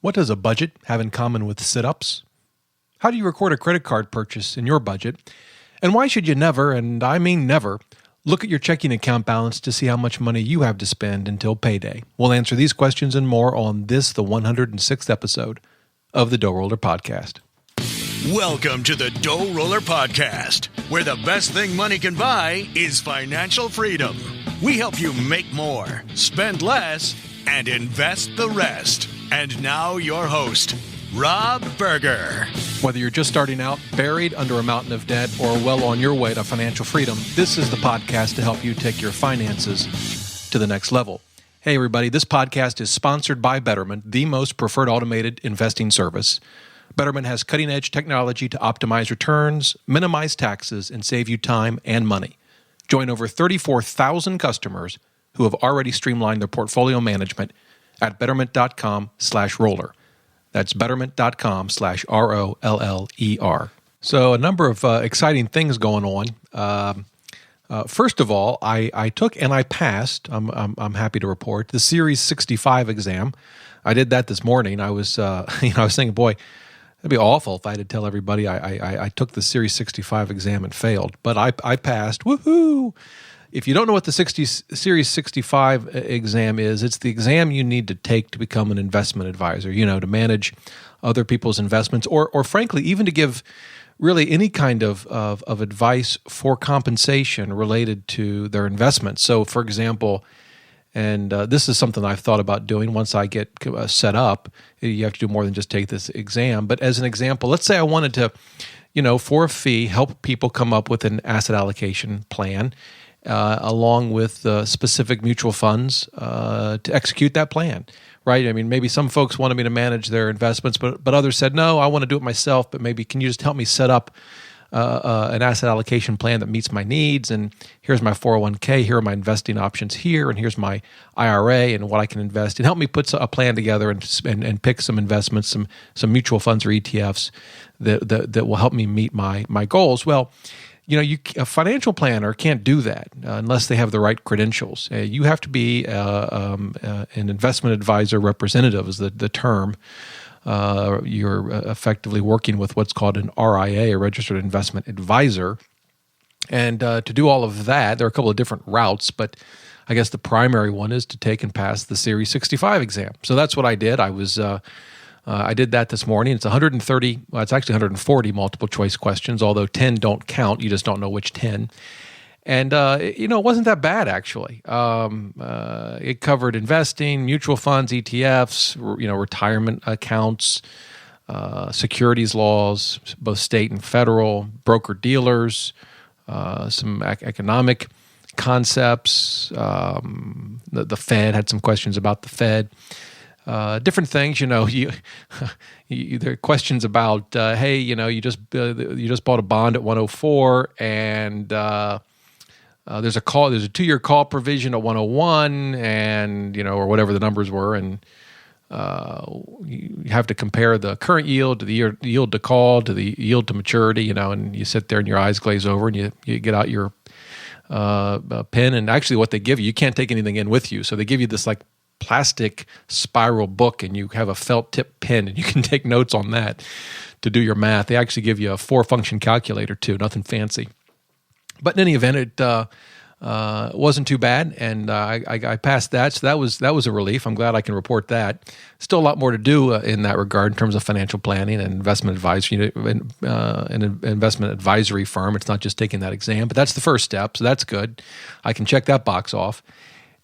What does a budget have in common with sit-ups? How do you record a credit card purchase in your budget? And why should you never, and I mean never, look at your checking account balance to see how much money you have to spend until payday? We'll answer these questions and more on this, the 106th episode of the DoughRoller Podcast. Welcome to the DoughRoller Podcast, where the best thing money can buy is financial freedom. We help you make more, spend less, and invest the rest. And now your host, Rob Berger. Whether you're just starting out, buried under a mountain of debt, or well on your way to financial freedom, this is the podcast to help you take your finances to the next level. Hey, everybody, this podcast is sponsored by Betterment, the most preferred automated investing service. Betterment has cutting-edge technology to optimize returns, minimize taxes, and save you time and money. Join over 34,000 customers who have already streamlined their portfolio management at betterment.com/roller. That's betterment.com/ROLLER. So a number of exciting things going on. First of all, I took and I passed, I'm happy to report, the Series 65 exam. I did that this morning. I was I was thinking, boy, it'd be awful if I had to tell everybody I took the Series 65 exam and failed. But I passed. Woohoo! If you don't know what the Series 65 exam is, it's the exam you need to take to become an investment advisor, to manage other people's investments or frankly, even to give really any kind of advice for compensation related to their investments. So, for example, and this is something I've thought about doing once I get set up. You have to do more than just take this exam. But as an example, let's say I wanted to, for a fee, help people come up with an asset allocation plan, along with specific mutual funds to execute that plan, right? I mean, maybe some folks wanted me to manage their investments, but others said, no, I want to do it myself, but maybe can you just help me set up an asset allocation plan that meets my needs, and here's my 401k, here are my investing options here, and here's my IRA and what I can invest in. Help me put a plan together and pick some investments, some mutual funds or ETFs that will help me meet my goals. Well, a financial planner can't do that unless they have the right credentials. You have to be an investment advisor representative is the term. You're effectively working with what's called an RIA, a registered investment advisor. And to do all of that, there are a couple of different routes, but I guess the primary one is to take and pass the Series 65 exam. So that's what I did. I did that this morning. It's 130, well, it's actually 140 multiple choice questions, although 10 don't count. You just don't know which 10. And, it wasn't that bad, actually. It covered investing, mutual funds, ETFs, retirement accounts, securities laws, both state and federal, broker-dealers, some economic concepts. The Fed had some questions about the Fed. Different things, there are questions about, hey, you just bought a bond at 104, and there's a 2-year call provision at 101, and or whatever the numbers were, and you have to compare the current yield to the yield to call to the yield to maturity, and you sit there and your eyes glaze over, and you get out your pen, and actually what they give you can't take anything in with you, so they give you this like plastic spiral book, and you have a felt tip pen, and you can take notes on that to do your math. They actually give you a 4-function calculator too, nothing fancy. But in any event, it wasn't too bad, and I passed that, so that was a relief. I'm glad I can report that. Still a lot more to do in that regard in terms of financial planning and investment advisory. An investment advisory firm. It's not just taking that exam, but that's the first step, so that's good. I can check that box off.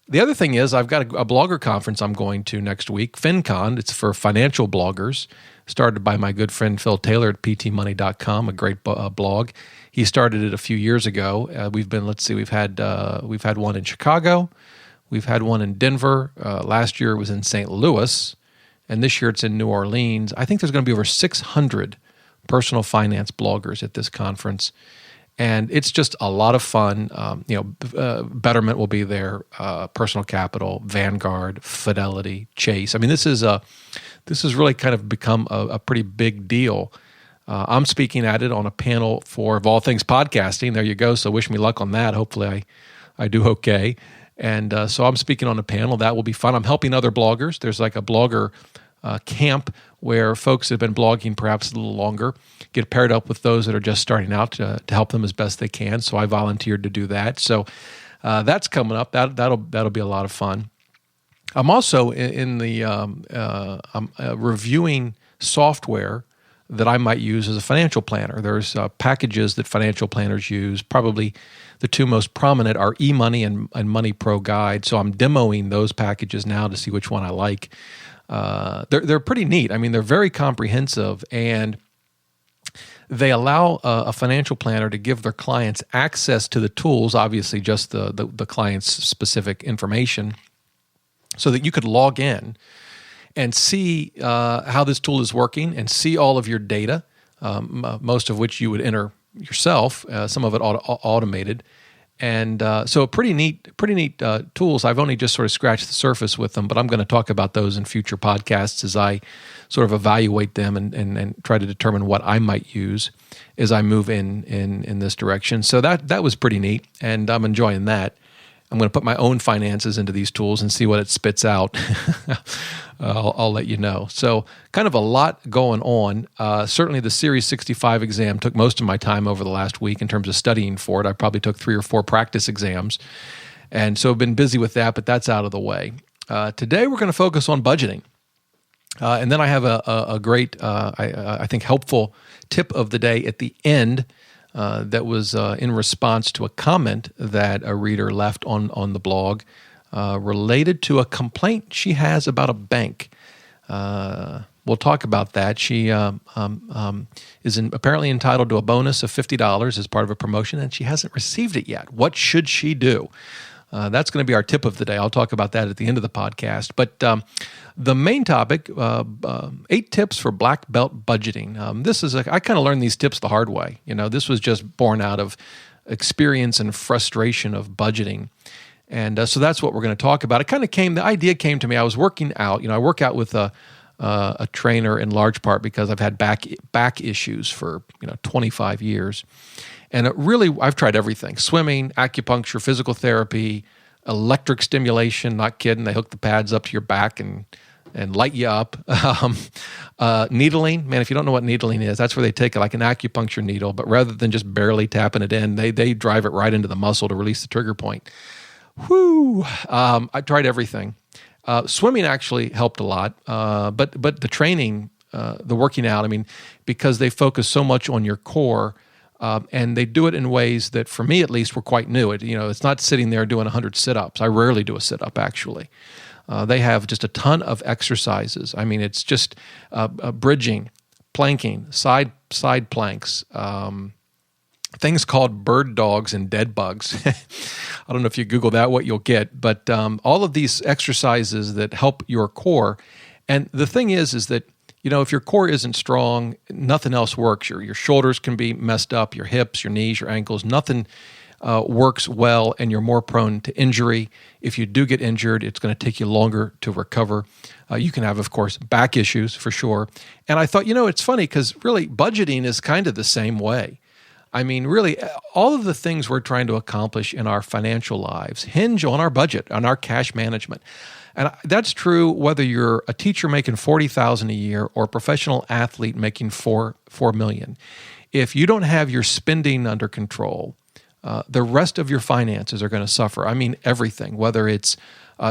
The other thing is I've got a blogger conference I'm going to next week, FinCon. It's for financial bloggers, started by my good friend Phil Taylor at ptmoney.com, a great blog. He started it a few years ago. We've had one in Chicago, we've had one in Denver. Last year it was in St. Louis, and this year it's in New Orleans. I think there's going to be over 600 personal finance bloggers at this conference. And it's just a lot of fun. Betterment will be there, Personal Capital, Vanguard, Fidelity, Chase. I mean, this has really kind of become a pretty big deal. I'm speaking at it on a panel for, of all things, podcasting. There you go. So wish me luck on that. Hopefully I do okay. And so I'm speaking on a panel. That will be fun. I'm helping other bloggers. There's like a blogger camp where folks that have been blogging perhaps a little longer get paired up with those that are just starting out to help them as best they can. So I volunteered to do that. So that's coming up. That'll be a lot of fun. I'm also in the I'm reviewing software that I might use as a financial planner. There's packages that financial planners use. Probably the two most prominent are eMoney and Money Pro Guide. So I'm demoing those packages now to see which one I like. They're pretty neat. I mean, they're very comprehensive, and they allow a financial planner to give their clients access to the tools, obviously just the client's specific information, so that you could log in and see how this tool is working and see all of your data, most of which you would enter yourself, some of it automated. And so pretty neat tools. I've only just sort of scratched the surface with them, but I'm going to talk about those in future podcasts as I sort of evaluate them and try to determine what I might use as I move in this direction. So that was pretty neat, and I'm enjoying that. I'm going to put my own finances into these tools and see what it spits out. I'll let you know. So kind of a lot going on. Certainly the Series 65 exam took most of my time over the last week in terms of studying for it. I probably took 3 or 4 practice exams. And so I've been busy with that, but that's out of the way. Today we're going to focus on budgeting. And then I have a great, I think, helpful tip of the day at the end that was in response to a comment that a reader left on the blog related to a complaint she has about a bank. We'll talk about that. She is apparently entitled to a bonus of $50 as part of a promotion, and she hasn't received it yet. What should she do? That's going to be our tip of the day. I'll talk about that at the end of the podcast. But the main topic, 8 tips for black belt budgeting. I kind of learned these tips the hard way. This was just born out of experience and frustration of budgeting. And so that's what we're going to talk about. The idea came to me. I was working out. I work out with a trainer in large part because I've had back issues for 25 years. And I've tried everything: swimming, acupuncture, physical therapy, electric stimulation. Not kidding. They hook the pads up to your back and light you up. Needling, man, if you don't know what needling is, that's where they take like an acupuncture needle, but rather than just barely tapping it in, they drive it right into the muscle to release the trigger point. Whew. I tried everything. Swimming actually helped a lot, but the training, the working out, because they focus so much on your core, and they do it in ways that, for me at least, were quite new. It's not sitting there doing 100 sit-ups. I rarely do a sit-up, actually. They have just a ton of exercises. It's just bridging, planking, side planks, things called bird dogs and dead bugs. I don't know if you Google that, what you'll get. But all of these exercises that help your core. And the thing is that, if your core isn't strong, nothing else works. Your shoulders can be messed up, your hips, your knees, your ankles, nothing works well, and you're more prone to injury. If you do get injured, it's going to take you longer to recover. You can have, of course, back issues for sure. And I thought, it's funny because really budgeting is kind of the same way. Really, all of the things we're trying to accomplish in our financial lives hinge on our budget, on our cash management. And that's true whether you're a teacher making $40,000 a year or a professional athlete making $4 million. If you don't have your spending under control, the rest of your finances are going to suffer. Everything, whether it's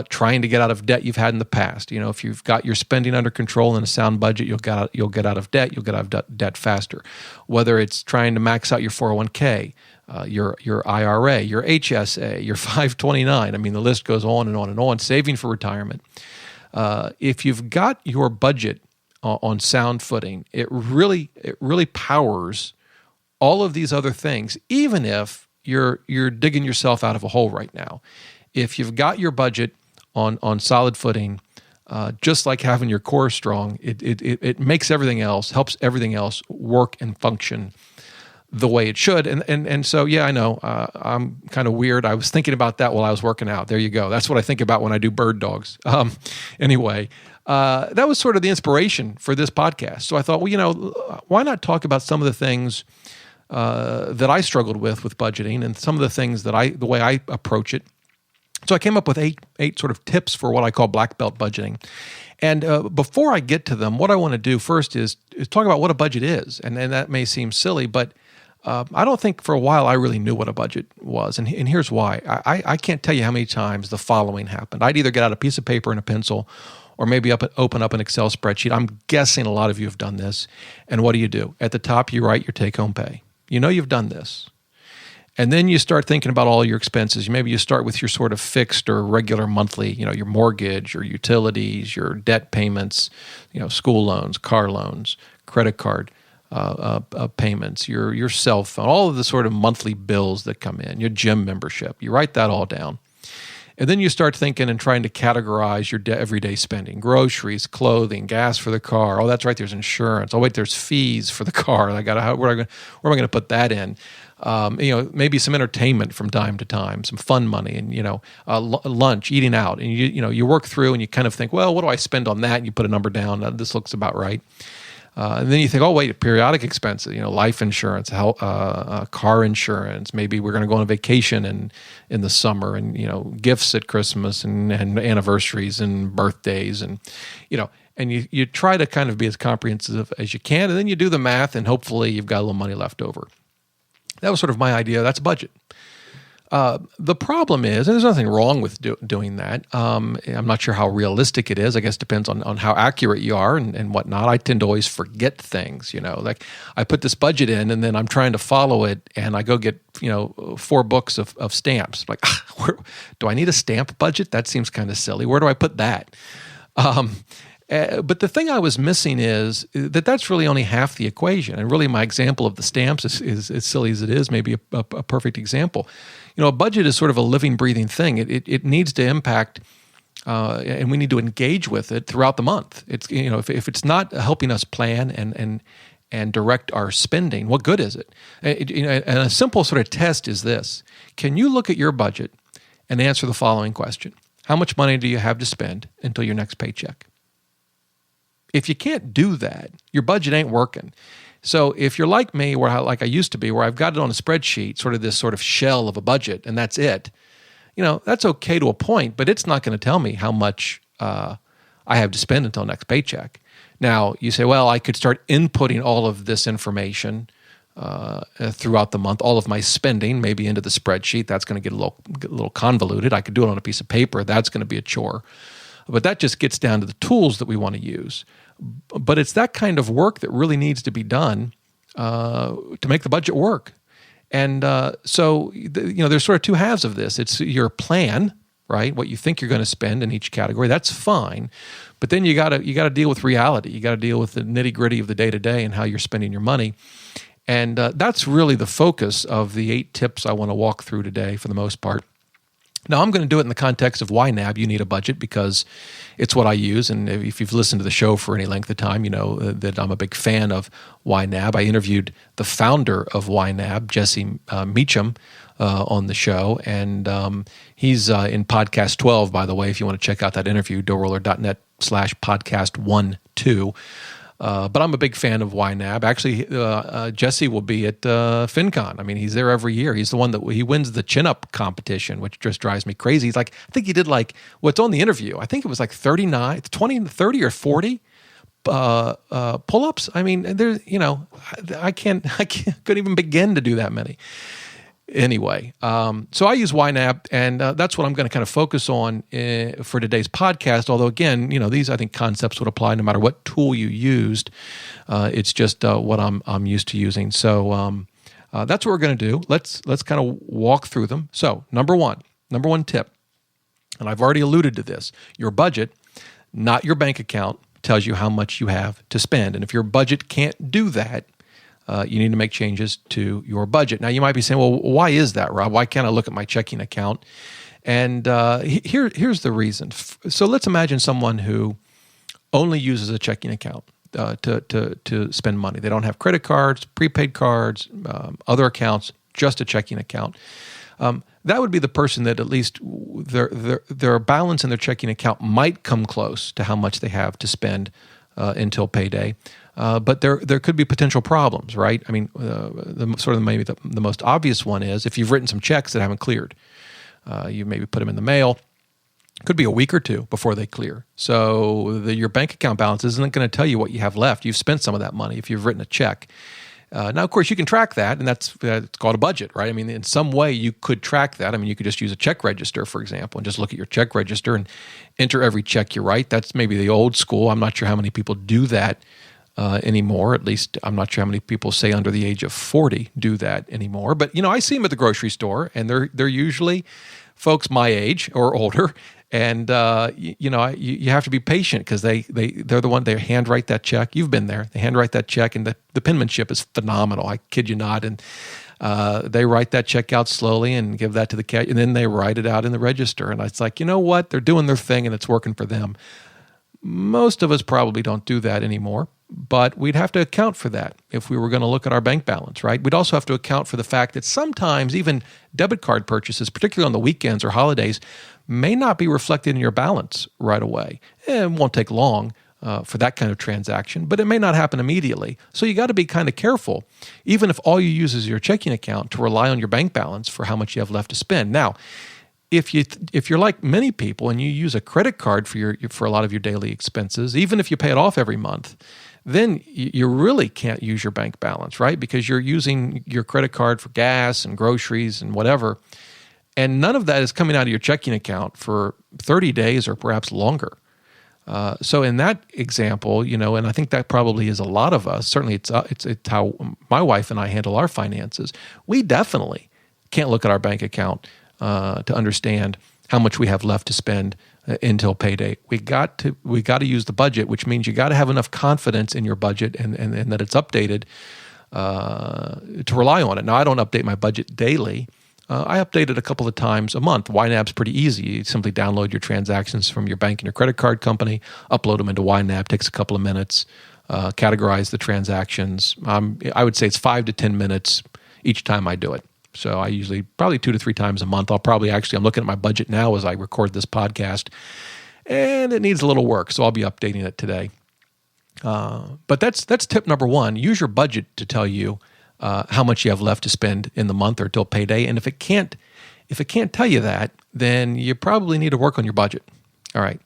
trying to get out of debt you've had in the past. If you've got your spending under control and a sound budget, you'll get out of debt. You'll get out of debt faster. Whether it's trying to max out your 401k, your IRA, your HSA, your 529. The list goes on and on and on. Saving for retirement. If you've got your budget on sound footing, it really powers all of these other things, even if you're digging yourself out of a hole right now. If you've got your budget on solid footing, just like having your core strong, it makes everything else, helps everything else work and function the way it should. And so, yeah, I know I'm kind of weird. I was thinking about that while I was working out. There you go. That's what I think about when I do bird dogs. Anyway, that was sort of the inspiration for this podcast. So I thought, why not talk about some of the things that I struggled with budgeting and some of the things the way I approach it. So I came up with eight sort of tips for what I call black belt budgeting. And before I get to them, what I want to do first is talk about what a budget is. And that may seem silly, but I don't think for a while I really knew what a budget was. And here's why. I can't tell you how many times the following happened. I'd either get out a piece of paper and a pencil or maybe open up an Excel spreadsheet. I'm guessing a lot of you have done this. And what do? At the top, you write your take-home pay. You know you've done this. And then you start thinking about all your expenses. Maybe you start with your sort of fixed or regular monthly, your mortgage, your utilities, your debt payments, school loans, car loans, credit card payments, your cell phone, all of the sort of monthly bills that come in, your gym membership. You write that all down. And then you start thinking and trying to categorize your everyday spending: groceries, clothing, gas for the car. Oh, that's right, there's insurance. Oh, wait, there's fees for the car. Where am I going to put that in? Maybe some entertainment from time to time, some fun money, and lunch, eating out, and you work through and you kind of think, well, what do I spend on that? And you put a number down. This looks about right. And then you think, oh wait, periodic expenses, life insurance, car insurance. Maybe we're going to go on a vacation in the summer, and gifts at Christmas and anniversaries and birthdays, and you try to kind of be as comprehensive as you can, and then you do the math, and hopefully you've got a little money left over. That was sort of my idea. That's a budget. The problem is, and there's nothing wrong with doing that. I'm not sure how realistic it is. I guess it depends on how accurate you are and whatnot. I tend to always forget things, like I put this budget in and then I'm trying to follow it and I go get, 4 books of stamps. Like, do I need a stamp budget? That seems kind of silly. Where do I put that? But the thing I was missing is that's really only half the equation. And really my example of the stamps is as silly as it is, maybe a perfect example. A budget is sort of a living, breathing thing. It needs to impact, and we need to engage with it throughout the month. It's if it's not helping us plan and direct our spending, what good is it? And a simple sort of test is this: can you look at your budget and answer the following question? How much money do you have to spend until your next paycheck? If you can't do that, your budget ain't working. So if you're like me, like I used to be, where I've got it on a spreadsheet, sort of this sort of shell of a budget, and that's it, that's okay to a point, but it's not going to tell me how much I have to spend until next paycheck. Now, you say, well, I could start inputting all of this information throughout the month, all of my spending, maybe into the spreadsheet. That's going to get a little convoluted. I could do it on a piece of paper. That's going to be a chore. But that just gets down to the tools that we want to use. But it's that kind of work that really needs to be done to make the budget work. And so there's sort of 2 halves of this. It's your plan, right? What you think you're going to spend in each category. That's fine. But then you got to deal with reality. You got to deal with the nitty-gritty of the day-to-day and how you're spending your money. And that's really the focus of the 8 tips I want to walk through today for the most part. Now, I'm going to do it in the context of why NAB you need a budget, because it's what I use. And if you've listened to the show for any length of time, you know that I'm a big fan of YNAB. I interviewed the founder of YNAB, Jesse Meacham, on the show. And he's in podcast 12, by the way, if you want to check out that interview, DoughRoller.net/podcast12. But I'm a big fan of YNAB. Actually, Jesse will be at FinCon. I mean, he's there every year. He's the one that he wins the chin-up competition, which just drives me crazy. He's like, I think he did what's on the interview. I think it was 20, 30 or 40 pull-ups. I mean, there's, I couldn't even begin to do that many. Anyway, so I use YNAB, and that's what I'm going to kind of focus on for today's podcast. Although, again, these, I think, concepts would apply no matter what tool you used. It's just what I'm used to using. So that's what we're going to do. Let's kind of walk through them. So number one tip, and I've already alluded to this: your budget, not your bank account, tells you how much you have to spend. And if your budget can't do that, you need to make changes to your budget. Now, you might be saying, well, why is that, Rob? Why can't I look at my checking account? And here's the reason. So let's imagine someone who only uses a checking account to spend money. They don't have credit cards, prepaid cards, other accounts, just a checking account. That would be the person that at least their balance in their checking account might come close to how much they have to spend until payday. But there could be potential problems, right? I mean, maybe the most obvious one is if you've written some checks that haven't cleared. You maybe put them in the mail. Could be a week or two before they clear. So your bank account balance isn't going to tell you what you have left. You've spent some of that money if you've written a check. Now, of course, you can track that, and it's called a budget, right? I mean, in some way, you could track that. I mean, you could just use a check register, for example, and just look at your check register and enter every check you write. That's maybe the old school. I'm not sure how many people do that anymore. At least I'm not sure how many people, say, under the age of 40 do that anymore. But, I see them at the grocery store, and they're usually folks my age or older. And, you have to be patient because they're the one, they handwrite that check. You've been there. They handwrite that check, and the penmanship is phenomenal. I kid you not. And they write that check out slowly and give that to the cat, and then they write it out in the register. And it's like, you know what? They're doing their thing, and it's working for them. Most of us probably don't do that anymore, but we'd have to account for that if we were going to look at our bank balance, right? We'd also have to account for the fact that sometimes even debit card purchases, particularly on the weekends or holidays, may not be reflected in your balance right away. It won't take long for that kind of transaction, but it may not happen immediately. So you got to be kind of careful, even if all you use is your checking account, to rely on your bank balance for how much you have left to spend. Now, if you're like many people and you use a credit card for a lot of your daily expenses, even if you pay it off every month, then you really can't use your bank balance, right? Because you're using your credit card for gas and groceries and whatever. And none of that is coming out of your checking account for 30 days or perhaps longer. So in that example, and I think that probably is a lot of us, certainly it's how my wife and I handle our finances. We definitely can't look at our bank account to understand how much we have left to spend until payday. We got to use the budget, which means you got to have enough confidence in your budget and that it's updated to rely on it. Now, I don't update my budget daily. I update it a couple of times a month. YNAB's pretty easy. You simply download your transactions from your bank and your credit card company, upload them into YNAB, takes a couple of minutes, categorize the transactions. I would say it's 5 to 10 minutes each time I do it. So I usually probably 2 to 3 times a month. I'm looking at my budget now as I record this podcast, and it needs a little work, so I'll be updating it today. But that's tip number one. Use your budget to tell you how much you have left to spend in the month or till payday. And if it can't tell you that, then you probably need to work on your budget. All right.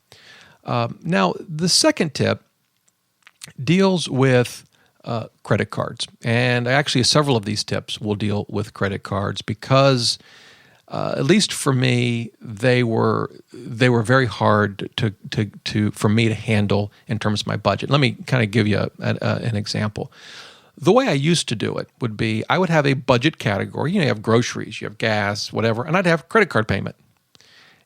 Now, the second tip deals with credit cards. And actually several of these tips will deal with credit cards because, at least for me, they were very hard for me to handle in terms of my budget. Let me kind of give you an example. The way I used to do it would be I would have a budget category. You have groceries, you have gas, whatever, and I'd have credit card payment.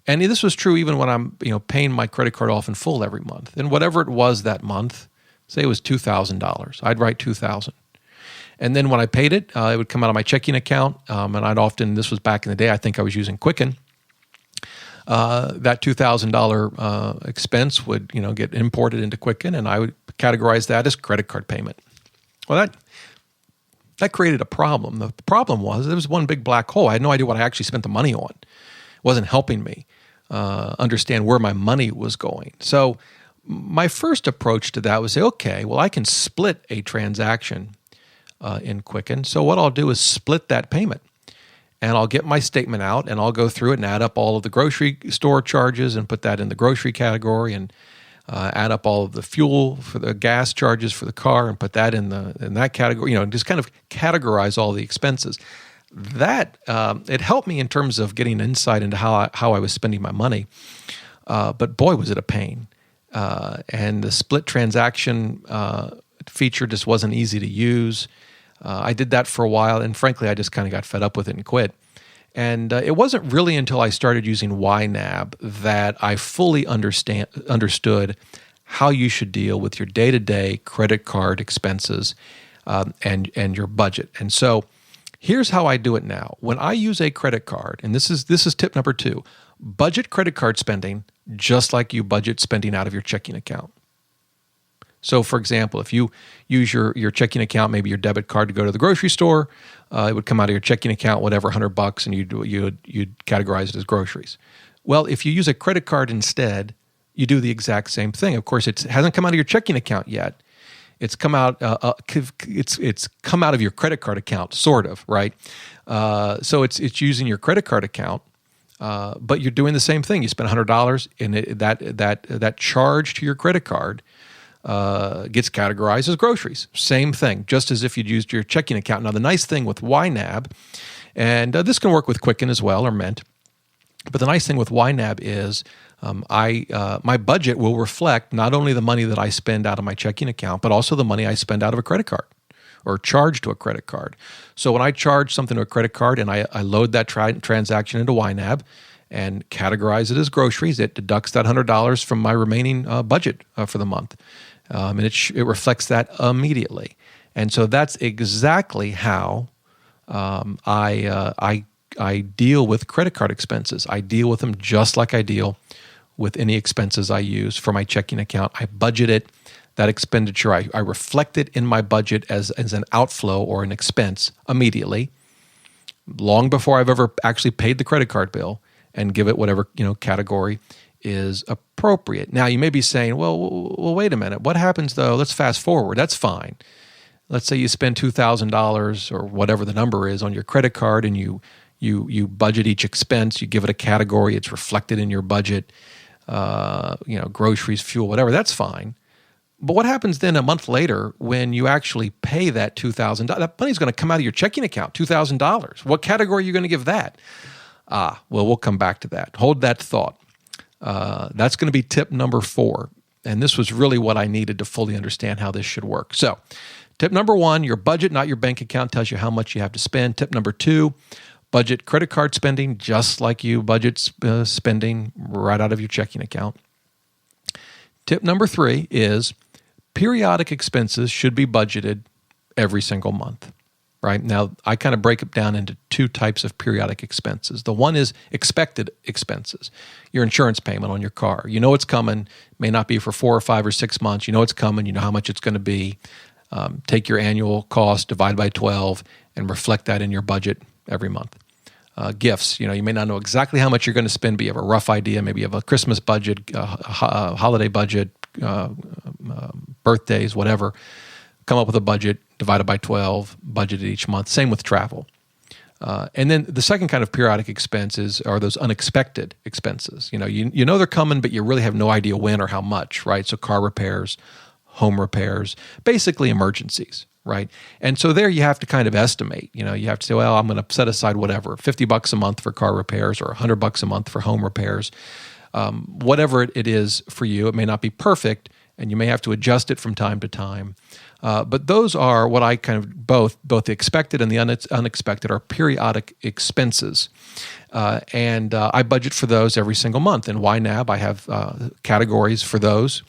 And this was true even when I'm paying my credit card off in full every month. And whatever it was that month, say it was $2,000, I'd write $2,000. And then when I paid it, it would come out of my checking account. And I'd often, this was back in the day, I think I was using Quicken. That $2,000 expense would get imported into Quicken, and I would categorize that as credit card payment. Well, that created a problem. The problem was there was one big black hole. I had no idea what I actually spent the money on. It wasn't helping me understand where my money was going. So my first approach to that was say, okay, well, I can split a transaction in Quicken. So what I'll do is split that payment. And I'll get my statement out, and I'll go through it and add up all of the grocery store charges and put that in the grocery category, and add up all of the fuel for the gas charges for the car and put that in that category. Just kind of categorize all the expenses. That it helped me in terms of getting insight into how I was spending my money. But boy, was it a pain. And the split transaction feature just wasn't easy to use. I did that for a while, and frankly, I just kind of got fed up with it and quit. And it wasn't really until I started using YNAB that I fully understood how you should deal with your day-to-day credit card expenses and your budget. And so here's how I do it now. When I use a credit card, and this is tip number 2, budget credit card spending just like you budget spending out of your checking account. So, for example, if you use your checking account, maybe your debit card to go to the grocery store, it would come out of your checking account, whatever, $100, and you'd categorize it as groceries. Well, if you use a credit card instead, you do the exact same thing. Of course, it hasn't come out of your checking account yet. It's come out. It's come out of your credit card account, sort of, right? So it's using your credit card account But you're doing the same thing. You spend $100, and that charge to your credit card gets categorized as groceries. Same thing, just as if you'd used your checking account. Now, the nice thing with YNAB, and this can work with Quicken as well, or Mint, but the nice thing with YNAB is my budget will reflect not only the money that I spend out of my checking account, but also the money I spend out of a credit card or charge to a credit card. So when I charge something to a credit card and I load that transaction into YNAB and categorize it as groceries, it deducts that $100 from my remaining budget for the month. And it reflects that immediately. And so that's exactly how I deal with credit card expenses. I deal with them just like I deal with any expenses I use for my checking account. I budget it, that expenditure. I reflect it in my budget as an outflow or an expense immediately, long before I've ever actually paid the credit card bill, and give it whatever category is appropriate. Now, you may be saying, well, wait a minute. What happens though? Let's fast forward. That's fine. Let's say you spend $2,000 or whatever the number is on your credit card, and you budget each expense. You give it a category. It's reflected in your budget. Groceries, fuel, whatever. That's fine. But what happens then a month later when you actually pay that $2,000? That money's going to come out of your checking account, $2,000. What category are you going to give that? Well, we'll come back to that. Hold that thought. That's going to be tip number 4. And this was really what I needed to fully understand how this should work. So tip number 1, your budget, not your bank account, tells you how much you have to spend. Tip number 2, budget credit card spending just like you budget spending right out of your checking account. Tip number 3 is periodic expenses should be budgeted every single month, right? Now, I kind of break it down into 2 types of periodic expenses. The one is expected expenses, your insurance payment on your car. You know it's coming, may not be for 4 or 5 or 6 months. You know it's coming, you know how much it's going to be. Take your annual cost, divide by 12, and reflect that in your budget every month. Gifts, you may not know exactly how much you're going to spend, but you have a rough idea. Maybe you have a Christmas budget, a holiday budget, birthdays, whatever. Come up with a budget, divide it by 12, budget it each month. Same with travel. And then the second kind of periodic expenses are those unexpected expenses. You know they're coming, but you really have no idea when or how much, right? So car repairs, home repairs, basically emergencies, right? And so there you have to kind of estimate. You have to say, well, I'm going to set aside whatever, $50 a month for car repairs or $100 a month for home repairs. Whatever it is for you, it may not be perfect, and you may have to adjust it from time to time. But those are what I kind of both the expected and the unexpected are periodic expenses. And I budget for those every single month. In YNAB, I have categories for those.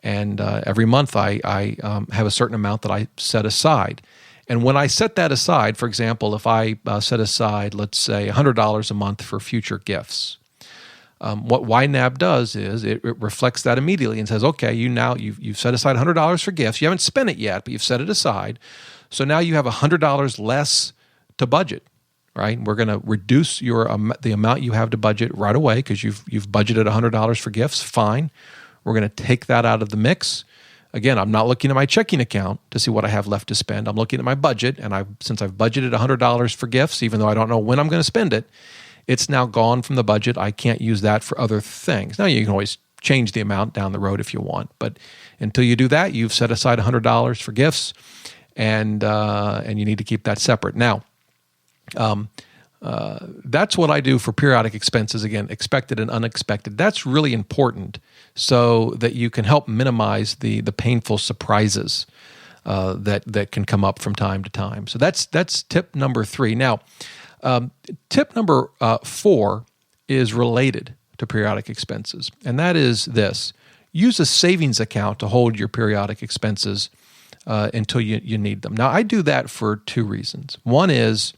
And every month I have a certain amount that I set aside. And when I set that aside, for example, if I set aside, let's say, $100 a month for future gifts, what YNAB does is it reflects that immediately and says, okay, you've set aside $100 for gifts. You haven't spent it yet, but you've set it aside. So now you have $100 less to budget, right? We're going to reduce the amount you have to budget right away because you've budgeted $100 for gifts. Fine. We're going to take that out of the mix. Again, I'm not looking at my checking account to see what I have left to spend. I'm looking at my budget, and since I've budgeted $100 for gifts, even though I don't know when I'm going to spend it, it's now gone from the budget. I can't use that for other things. Now, you can always change the amount down the road if you want, but until you do that, you've set aside $100 for gifts, and you need to keep that separate. Now, that's what I do for periodic expenses, again, expected and unexpected. That's really important so that you can help minimize the painful surprises that can come up from time to time. So that's tip number 3. Now, tip number 4 is related to periodic expenses, and that is this. Use a savings account to hold your periodic expenses until you need them. Now, I do that for 2 reasons. One is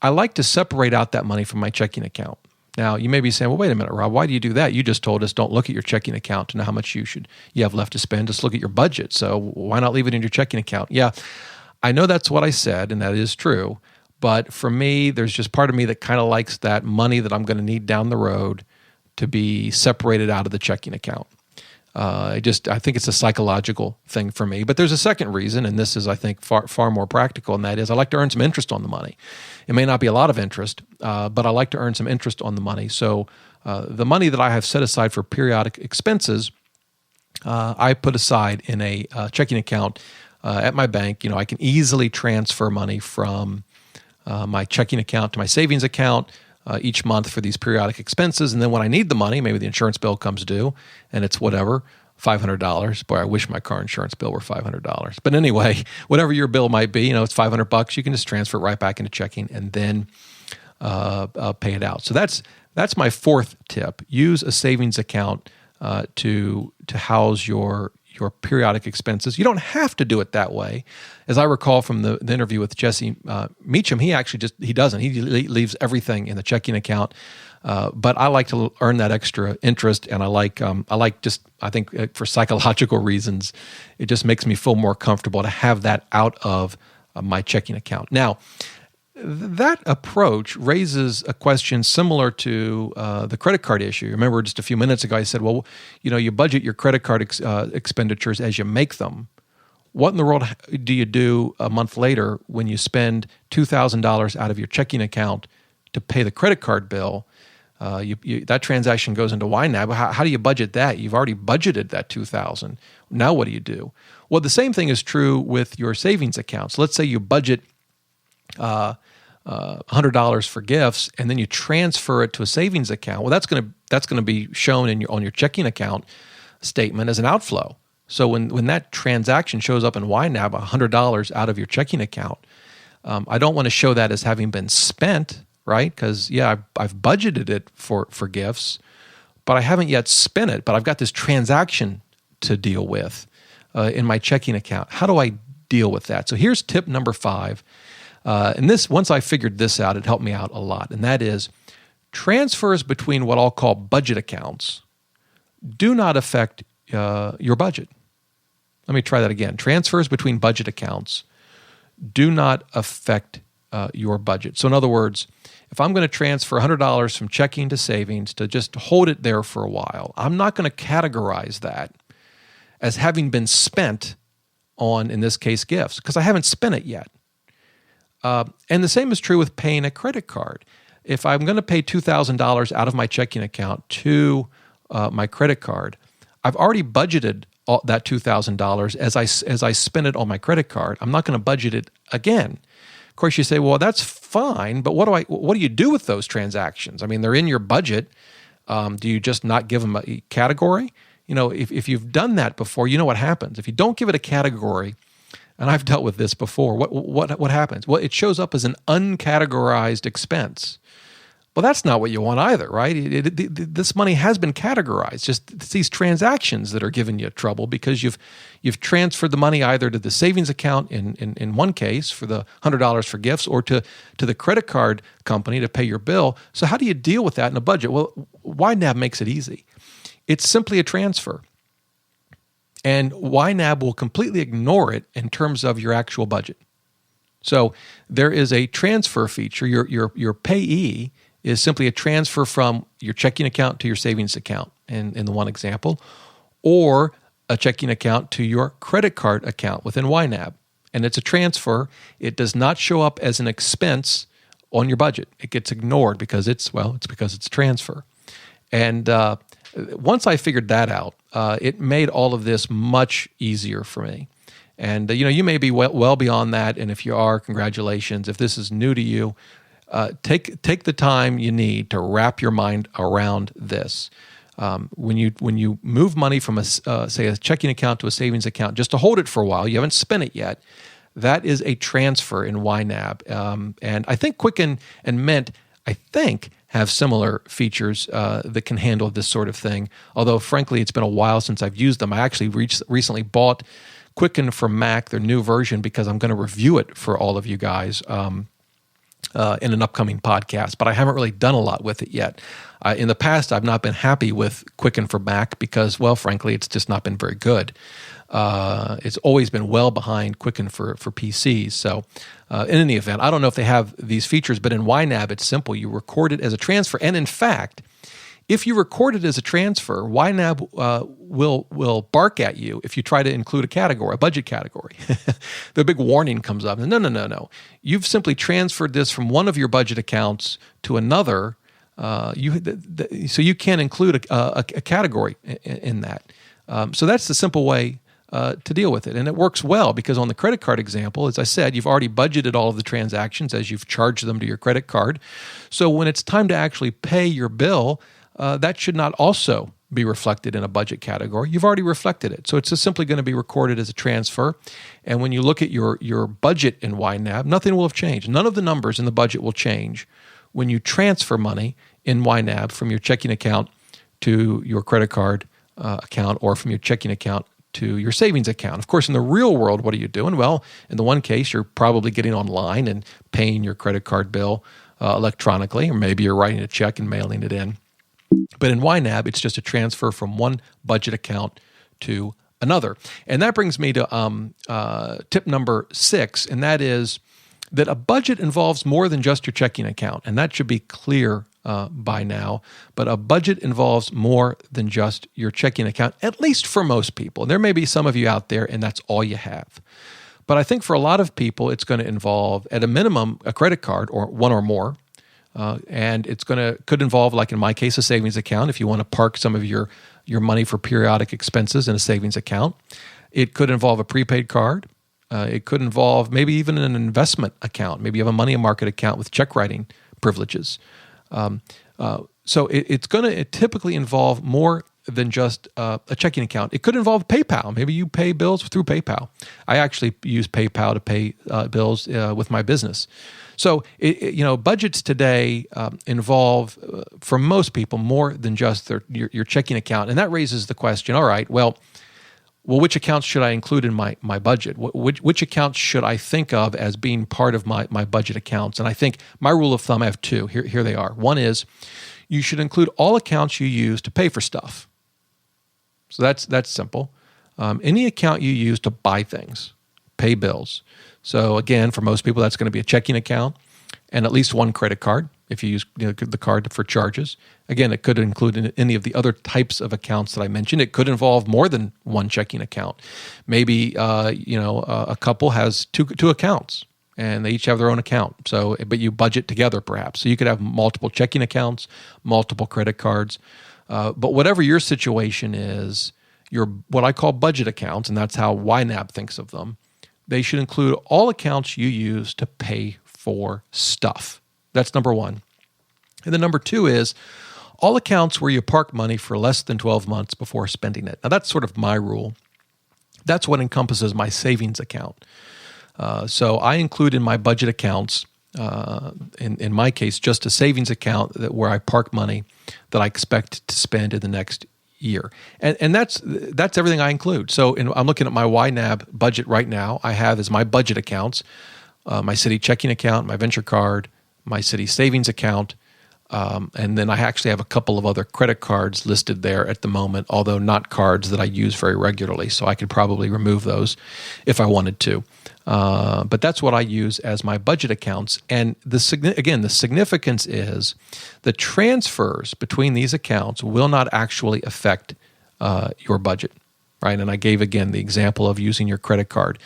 I like to separate out that money from my checking account. Now, you may be saying, well, wait a minute, Rob, why do you do that? You just told us don't look at your checking account to know how much you have left to spend. Just look at your budget. So why not leave it in your checking account? Yeah, I know that's what I said, and that is true. But for me, there's just part of me that kind of likes that money that I'm going to need down the road to be separated out of the checking account. I think it's a psychological thing for me. But there's a second reason, and this is, I think, far more practical, and that is I like to earn some interest on the money. It may not be a lot of interest, but I like to earn some interest on the money. So the money that I have set aside for periodic expenses, I put aside in a checking account at my bank. I can easily transfer money from my checking account to my savings account each month for these periodic expenses. And then when I need the money, maybe the insurance bill comes due and it's whatever, $500. Boy, I wish my car insurance bill were $500. But anyway, whatever your bill might be, it's $500. You can just transfer it right back into checking and then pay it out. So that's my fourth tip. Use a savings account to house your periodic expenses. You don't have to do it that way. As I recall from the interview with Jesse Meacham, he doesn't. He leaves everything in the checking account. But I like to earn that extra interest, and I think for psychological reasons, it just makes me feel more comfortable to have that out of my checking account. Now, that approach raises a question similar to the credit card issue. Remember just a few minutes ago I said, well, you budget your credit card expenditures as you make them. What in the world do you do a month later when you spend $2,000 out of your checking account to pay the credit card bill? That transaction goes into YNAB. How do you budget that? You've already budgeted that $2,000. Now what do you do? Well, the same thing is true with your savings accounts. Let's say you budget $100 for gifts, and then you transfer it to a savings account. Well, that's going to be shown on your checking account statement as an outflow. So when that transaction shows up in YNAB, $100 out of your checking account, I don't want to show that as having been spent, right? Because I've budgeted it for gifts, but I haven't yet spent it. But I've got this transaction to deal with in my checking account. How do I deal with that? So here's tip number 5. And once I figured this out, it helped me out a lot. And that is transfers between what I'll call budget accounts do not affect your budget. Let me try that again. Transfers between budget accounts do not affect your budget. So in other words, if I'm going to transfer $100 from checking to savings to just hold it there for a while, I'm not going to categorize that as having been spent on, in this case, gifts, because I haven't spent it yet. And the same is true with paying a credit card. If I'm going to pay $2,000 out of my checking account to my credit card, I've already budgeted that $2,000 as I spend it on my credit card. I'm not going to budget it again. Of course, you say, well, that's fine, but what do you do with those transactions? I mean, they're in your budget. Do you just not give them a category? If you've done that before, you know what happens. If you don't give it a category, and I've dealt with this before, what happens? Well, it shows up as an uncategorized expense. Well, that's not what you want either, right? This money has been categorized. Just it's these transactions that are giving you trouble because you've transferred the money either to the savings account in one case for the $100 for gifts, or to the credit card company to pay your bill. So how do you deal with that in a budget? Well, YNAB makes it easy. It's simply a transfer. And YNAB will completely ignore it in terms of your actual budget. So there is a transfer feature. Your payee is simply a transfer from your checking account to your savings account, in the one example, or a checking account to your credit card account within YNAB. And it's a transfer. It does not show up as an expense on your budget. It gets ignored because it's a transfer. And once I figured that out, it made all of this much easier for me. And you may be well beyond that, and if you are, congratulations. If this is new to you, take the time you need to wrap your mind around this. When you move money from say a checking account to a savings account just to hold it for a while, you haven't spent it yet. That is a transfer in YNAB, and I think Quicken and Mint, have similar features that can handle this sort of thing. Although, frankly, it's been a while since I've used them. I actually recently bought Quicken for Mac, their new version, because I'm going to review it for all of you guys in an upcoming podcast. But I haven't really done a lot with it yet. In the past, I've not been happy with Quicken for Mac because, well, frankly, it's just not been very good. It's always been well behind Quicken for PCs. So in any event, I don't know if they have these features, but in YNAB, it's simple. You record it as a transfer. And in fact, If you record it as a transfer, YNAB will bark at you if you try to include a category, a budget category. The big warning comes up. No. You've simply transferred this from one of your budget accounts to another. So you can't include a category in that. So that's the simple way to deal with it. And it works well because on the credit card example, as I said, you've already budgeted all of the transactions as you've charged them to your credit card. So when it's time to actually pay your bill, that should not also be reflected in a budget category. You've already reflected it. So it's just simply going to be recorded as a transfer. And when you look at your budget in YNAB, nothing will have changed. None of the numbers in the budget will change when you transfer money in YNAB from your checking account to your credit card account or from your checking account to your savings account. Of course, in the real world, what are you doing? Well, in the one case, you're probably getting online and paying your credit card bill electronically, or maybe you're writing a check and mailing it in. But in YNAB, it's just a transfer from one budget account to another. And that brings me to tip number 6, and that is that a budget involves more than just your checking account. And that should be clear by now. But a budget involves more than just your checking account, at least for most people. And there may be some of you out there, and that's all you have. But I think for a lot of people, it's going to involve, at a minimum, a credit card or one or more. And it's could involve, like in my case, a savings account if you want to park some of your money for periodic expenses in a savings account. It could involve a prepaid card. It could involve maybe even an investment account. Maybe you have a money market account with check writing privileges. So it's going to typically involve more than just a checking account. It could involve PayPal. Maybe you pay bills through PayPal. I actually use PayPal to pay bills with my business. So budgets today involve, for most people, more than just your checking account, and that raises the question: all right, well, which accounts should I include in my budget? Which accounts should I think of as being part of my budget accounts? And I think my rule of thumb, I have 2. Here they are. One is you should include all accounts you use to pay for stuff. So that's simple. Any account you use to buy things, pay bills. So again, for most people, that's going to be a checking account and at least one credit card if you use the card for charges. Again, it could include any of the other types of accounts that I mentioned. It could involve more than one checking account. Maybe a couple has two accounts and they each have their own account. So, but you budget together perhaps. So you could have multiple checking accounts, multiple credit cards. But whatever your situation is, your what I call budget accounts, and that's how YNAB thinks of them, they should include all accounts you use to pay for stuff. That's number 1. And then number 2 is all accounts where you park money for less than 12 months before spending it. Now, that's sort of my rule. That's what encompasses my savings account. So I include in my budget accounts, in my case, just a savings account where I park money that I expect to spend in the next year. And that's everything I include. So I'm looking at my YNAB budget right now. I have as my budget accounts, my Citi checking account, my venture card, my Citi savings account, and then I actually have a couple of other credit cards listed there at the moment, although not cards that I use very regularly, so I could probably remove those if I wanted to. But that's what I use as my budget accounts. And the significance is the transfers between these accounts will not actually affect your budget, right? And I gave, again, the example of using your credit card.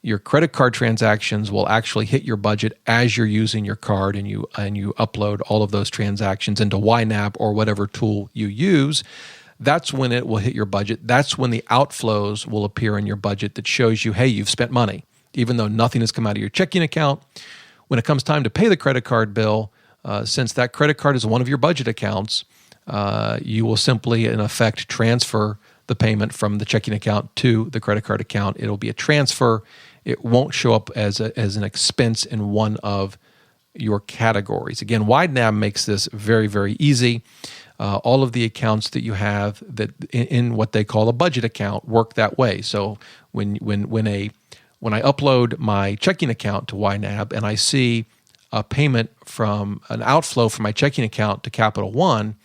Your credit card transactions will actually hit your budget as you're using your card, and you upload all of those transactions into YNAB or whatever tool you use. That's when it will hit your budget. That's when the outflows will appear in your budget that shows you, hey, you've spent money, even though nothing has come out of your checking account. When it comes time to pay the credit card bill, since that credit card is one of your budget accounts, you will simply, in effect, transfer the payment from the checking account to the credit card account. It'll be a transfer. It won't show up as an expense in one of your categories. Again, YNAB makes this very, very easy. All of the accounts that you have that in what they call a budget account work that way. So when I upload my checking account to YNAB and I see a payment from an outflow from my checking account to Capital One,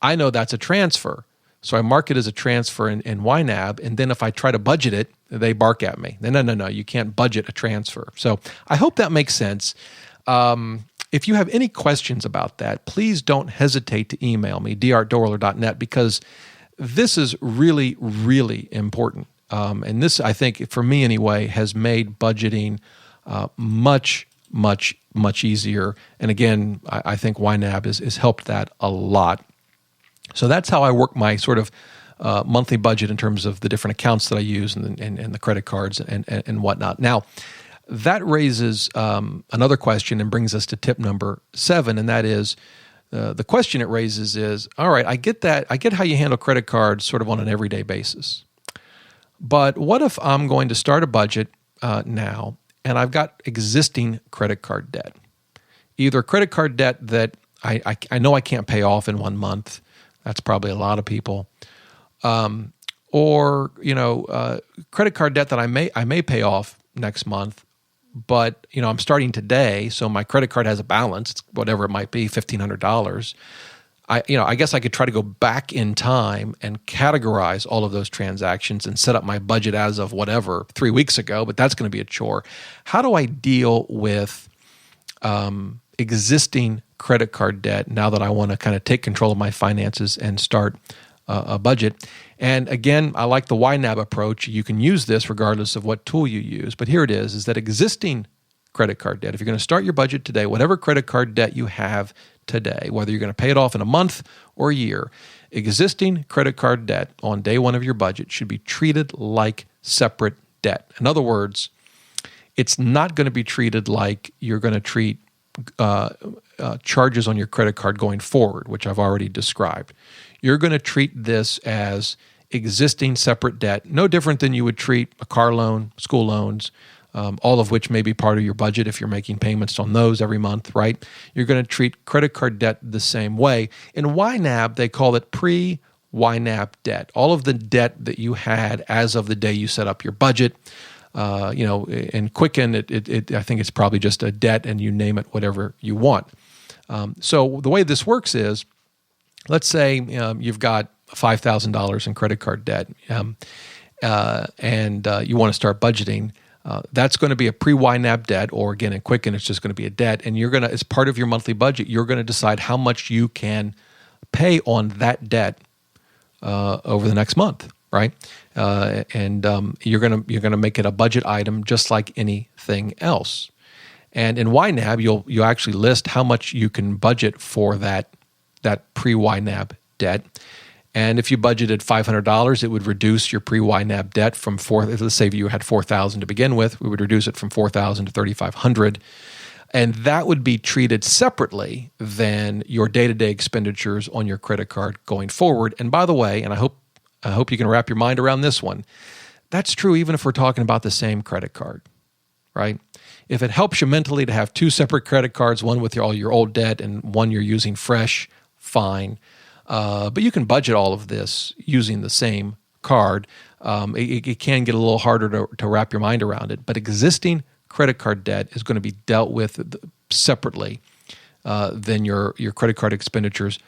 I know that's a transfer. So I mark it as a transfer in YNAB, and then if I try to budget it, they bark at me. No, you can't budget a transfer. So I hope that makes sense. if you have any questions about that, please don't hesitate to email me, dr@DoughRoller.net, because this is really, really important. And this, I think, for me anyway, has made budgeting much, much, much easier. And again, I think YNAB has helped that a lot. So that's how I work my sort of monthly budget in terms of the different accounts that I use and the credit cards and whatnot. Now, that raises another question and brings us to tip number 7, and that is the question it raises is, all right, I get that. I get how you handle credit cards sort of on an everyday basis. But what if I'm going to start a budget now and I've got existing credit card debt? Either credit card debt that I know I can't pay off in 1 month. That's probably a lot of people. Or credit card debt that I may pay off next month, but I'm starting today, so my credit card has a balance, whatever it might be, $1,500. I guess I could try to go back in time and categorize all of those transactions and set up my budget as of whatever 3 weeks ago, but that's going to be a chore. How do I deal with existing credit card debt now that I want to kind of take control of my finances and start a budget? And again, I like the YNAB approach. You can use this regardless of what tool you use, but here it is that existing credit card debt, if you're going to start your budget today, whatever credit card debt you have today, whether you're going to pay it off in a month or a year, existing credit card debt on day one of your budget should be treated like separate debt. In other words, it's not going to be treated like you're going to treat charges on your credit card going forward, which I've already described. You're going to treat this as existing separate debt, no different than you would treat a car loan, school loans, all of which may be part of your budget if you're making payments on those every month, right? You're going to treat credit card debt the same way. In YNAB, they call it pre-YNAB debt. All of the debt that you had as of the day you set up your budget. In Quicken, I think it's probably just a debt, and you name it whatever you want. So the way this works is, let's say you've got $5,000 in credit card debt, and you want to start budgeting. That's going to be a pre-YNAB debt, or again, in Quicken, it's just going to be a debt. And you're going to, as part of your monthly budget, you're going to decide how much you can pay on that debt over the next month, right? And you're going to make it a budget item just like anything else. And in YNAB, you'll actually list how much you can budget for that pre-YNAB debt. And if you budgeted $500, it would reduce your pre-YNAB debt from let's say you had $4,000 to begin with, we would reduce it from $4,000 to $3,500. And that would be treated separately than your day-to-day expenditures on your credit card going forward. And by the way, and I hope you can wrap your mind around this one, that's true even if we're talking about the same credit card, right? If it helps you mentally to have 2 separate credit cards, one with all your old debt and one you're using fresh, fine. But you can budget all of this using the same card. It can get a little harder to wrap your mind around it, but existing credit card debt is going to be dealt with separately than your credit card expenditures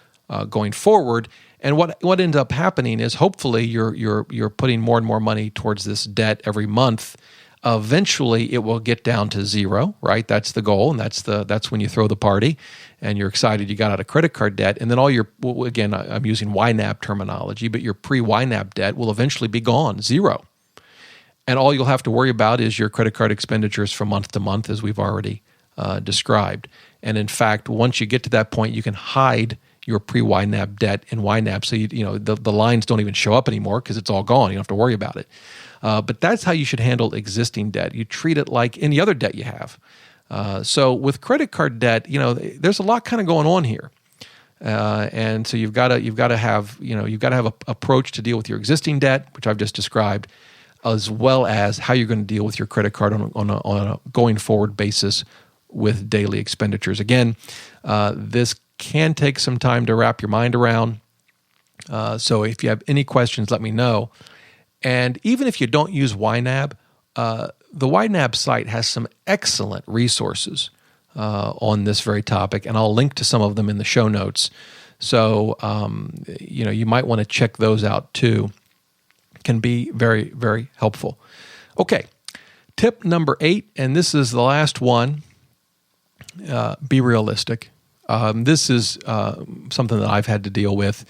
going forward. And what ends up happening is hopefully you're putting more and more money towards this debt every month. Eventually, it will get down to zero, right? That's the goal, and that's when you throw the party, and you're excited you got out of credit card debt, and then again, I'm using YNAB terminology, but your pre-YNAB debt will eventually be gone, zero. And all you'll have to worry about is your credit card expenditures from month to month, as we've already described. And in fact, once you get to that point, you can hide your pre-YNAB debt in YNAB, so the lines don't even show up anymore because it's all gone. You don't have to worry about it. But that's how you should handle existing debt. You treat it like any other debt you have. So with credit card debt, there's a lot kind of going on here, and so you've got to have an approach to deal with your existing debt, which I've just described, as well as how you're going to deal with your credit card on a going forward basis with daily expenditures. Again, this can take some time to wrap your mind around. So if you have any questions, let me know. And even if you don't use YNAB, the YNAB site has some excellent resources on this very topic, and I'll link to some of them in the show notes. So, you might want to check those out too. Can be very, very helpful. Okay, tip number 8, and this is the last one. be realistic. This is something that I've had to deal with,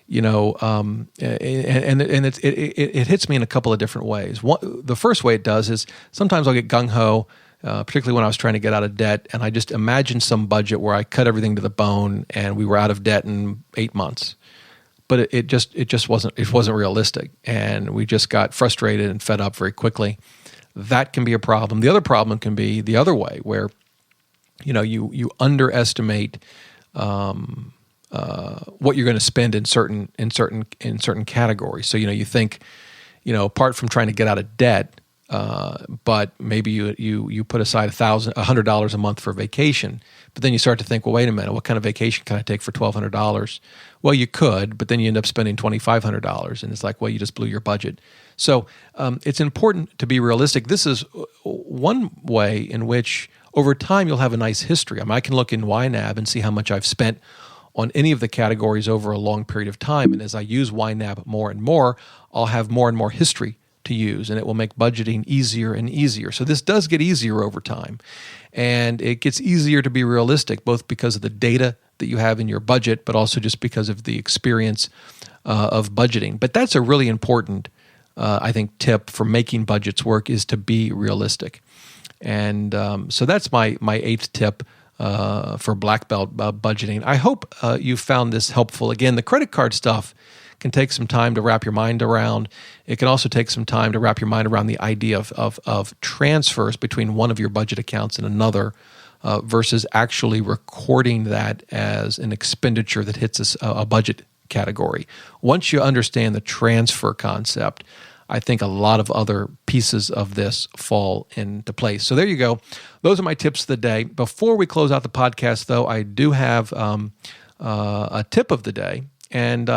and it hits me in a couple of different ways. The first way it does is sometimes I'll get gung-ho, particularly when I was trying to get out of debt, and I just imagined some budget where I cut everything to the bone and we were out of debt in 8 months. But it just wasn't realistic, and we just got frustrated and fed up very quickly. That can be a problem. The other problem can be the other way, where you underestimate what you're going to spend in certain categories. So you think, apart from trying to get out of debt, but maybe you put aside $100 a month for vacation, but then you start to think, well, wait a minute, what kind of vacation can I take for $1,200? Well, you could, but then you end up spending $2,500, and it's like, well, you just blew your budget. So it's important to be realistic. This is one way in which over time you'll have a nice history. I mean, I can look in YNAB and see how much I've spent on any of the categories over a long period of time, and as I use YNAB more and more, I'll have more and more history to use, and it will make budgeting easier and easier. So this does get easier over time, and it gets easier to be realistic, both because of the data that you have in your budget, but also just because of the experience of budgeting. But that's a really important, I think, tip for making budgets work, is to be realistic. And so that's my eighth tip for black belt budgeting. I hope you found this helpful. Again, the credit card stuff can take some time to wrap your mind around. It can also take some time to wrap your mind around the idea of transfers between one of your budget accounts and another, versus actually recording that as an expenditure that hits a budget category. Once you understand the transfer concept, I think a lot of other pieces of this fall into place. So there you go. Those are my tips of the day. Before we close out the podcast, though, I do have a tip of the day. And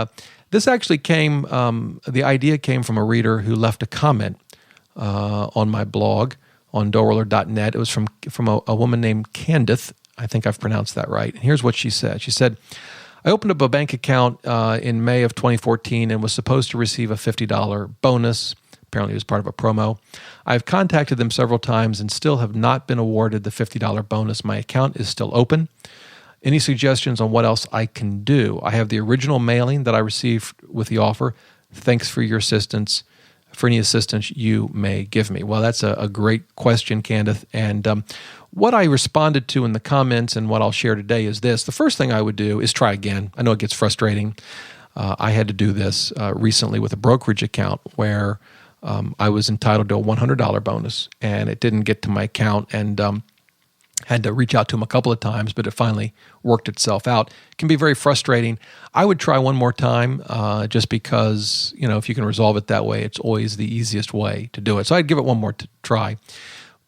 this actually the idea came from a reader who left a comment on my blog on DoughRoller.net. It was from a woman named Candace. I think I've pronounced that right. And here's what she said. She said, I opened up a bank account in May of 2014 and was supposed to receive a $50 bonus. Apparently it was part of a promo. I've contacted them several times and still have not been awarded the $50 bonus. My account is still open. Any suggestions on what else I can do? I have the original mailing that I received with the offer. Thanks for your assistance. For any assistance you may give me. Well, that's a great question, Candace. And what I responded to in the comments and what I'll share today is this. The first thing I would do is try again. I know it gets frustrating. I had to do this recently with a brokerage account where I was entitled to a $100 bonus, and it didn't get to my account, and had to reach out to him a couple of times, but it finally worked itself out. It can be very frustrating. I would try one more time just because, if you can resolve it that way, it's always the easiest way to do it. So I'd give it one more try.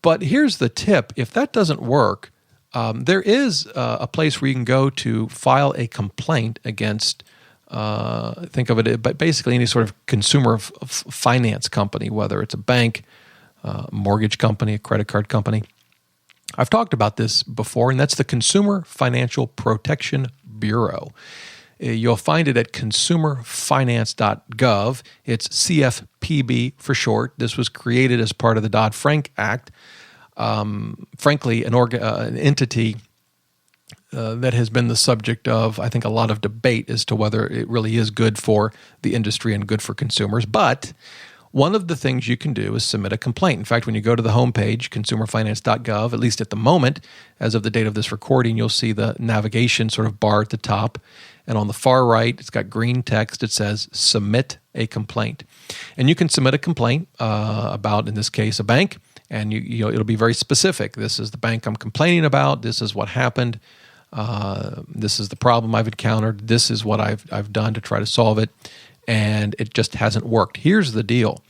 But here's the tip. If that doesn't work, there is a place where you can go to file a complaint against, think of it, but basically any sort of consumer finance company, whether it's a bank, mortgage company, a credit card company. I've talked about this before, and that's the Consumer Financial Protection Bureau. You'll find it at consumerfinance.gov. It's CFPB for short. This was created as part of the Dodd-Frank Act. Frankly, an entity that has been the subject of, I think, a lot of debate as to whether it really is good for the industry and good for consumers. But one of the things you can do is submit a complaint. In fact, when you go to the homepage, consumerfinance.gov, at least at the moment, as of the date of this recording, you'll see the navigation sort of bar at the top. And on the far right, it's got green text. It says, submit a complaint. And you can submit a complaint about, in this case, a bank. And it'll be very specific. This is the bank I'm complaining about. This is what happened. This is the problem I've encountered. This is what I've done to try to solve it. And it just hasn't worked. Here's the deal.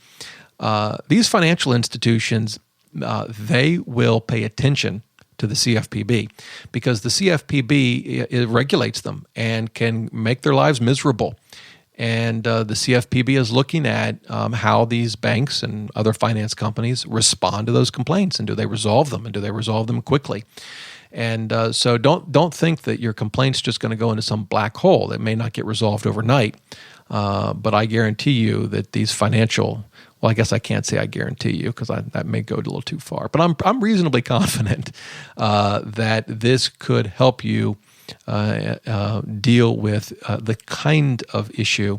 These financial institutions, they will pay attention to the CFPB because the CFPB it regulates them and can make their lives miserable. And the CFPB is looking at how these banks and other finance companies respond to those complaints, and do they resolve them, and do they resolve them quickly? And so don't think that your complaint's just going to go into some black hole that may not get resolved overnight. But I guarantee you that these financial Well, I guess I can't say I guarantee you because that may go a little too far. But I'm reasonably confident that this could help you deal with the kind of issue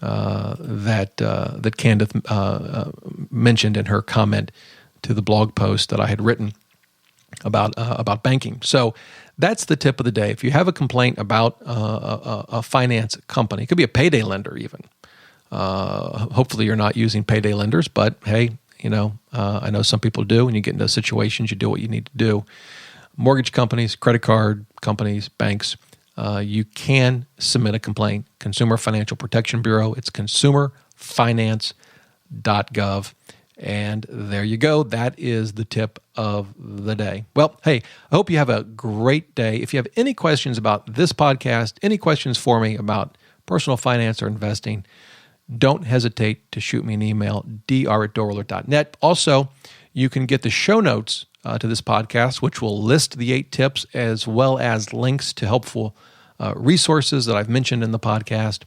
that Candace mentioned in her comment to the blog post that I had written about banking. So that's the tip of the day. If you have a complaint about a finance company, it could be a payday lender even. Hopefully you're not using payday lenders, but hey, I know some people do. When you get into situations, you do what you need to do. Mortgage companies, credit card companies, banks, you can submit a complaint. Consumer Financial Protection Bureau, it's consumerfinance.gov. And there you go. That is the tip of the day. Well, hey, I hope you have a great day. If you have any questions about this podcast, any questions for me about personal finance or investing, don't hesitate to shoot me an email, dr@DoughRoller.net. Also, you can get the show notes to this podcast, which will list the 8 tips as well as links to helpful resources that I've mentioned in the podcast.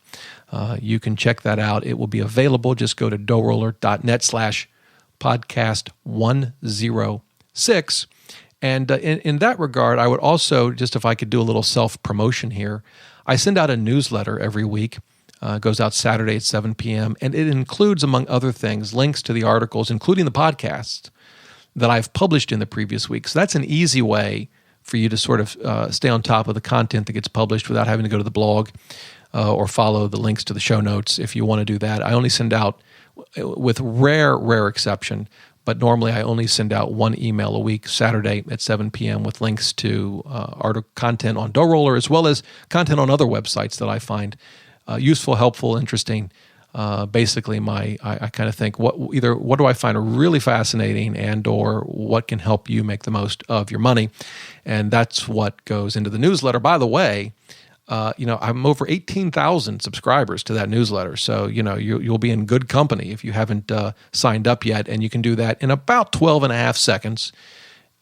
You can check that out. It will be available. Just go to DoughRoller.net/podcast 106. And in that regard, I would also, just if I could do a little self-promotion here, I send out a newsletter every week. It goes out Saturday at 7 p.m., and it includes, among other things, links to the articles, including the podcasts that I've published in the previous week. So that's an easy way for you to sort of stay on top of the content that gets published without having to go to the blog or follow the links to the show notes if you want to do that. I only send out, with rare exception, but normally I only send out one email a week, Saturday at 7 p.m. with links to content on DoughRoller as well as content on other websites that I find useful, helpful, interesting. Basically, I kind of think what do I find really fascinating and/or what can help you make the most of your money, and that's what goes into the newsletter. By the way, I'm over 18,000 subscribers to that newsletter, so you'll be in good company if you haven't signed up yet, and you can do that in about 12 and a half seconds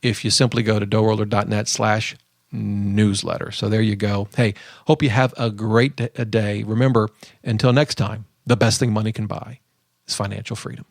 if you simply go to DoughRoller.net/newsletter. So there you go. Hey, hope you have a great day. Remember, until next time, the best thing money can buy is financial freedom.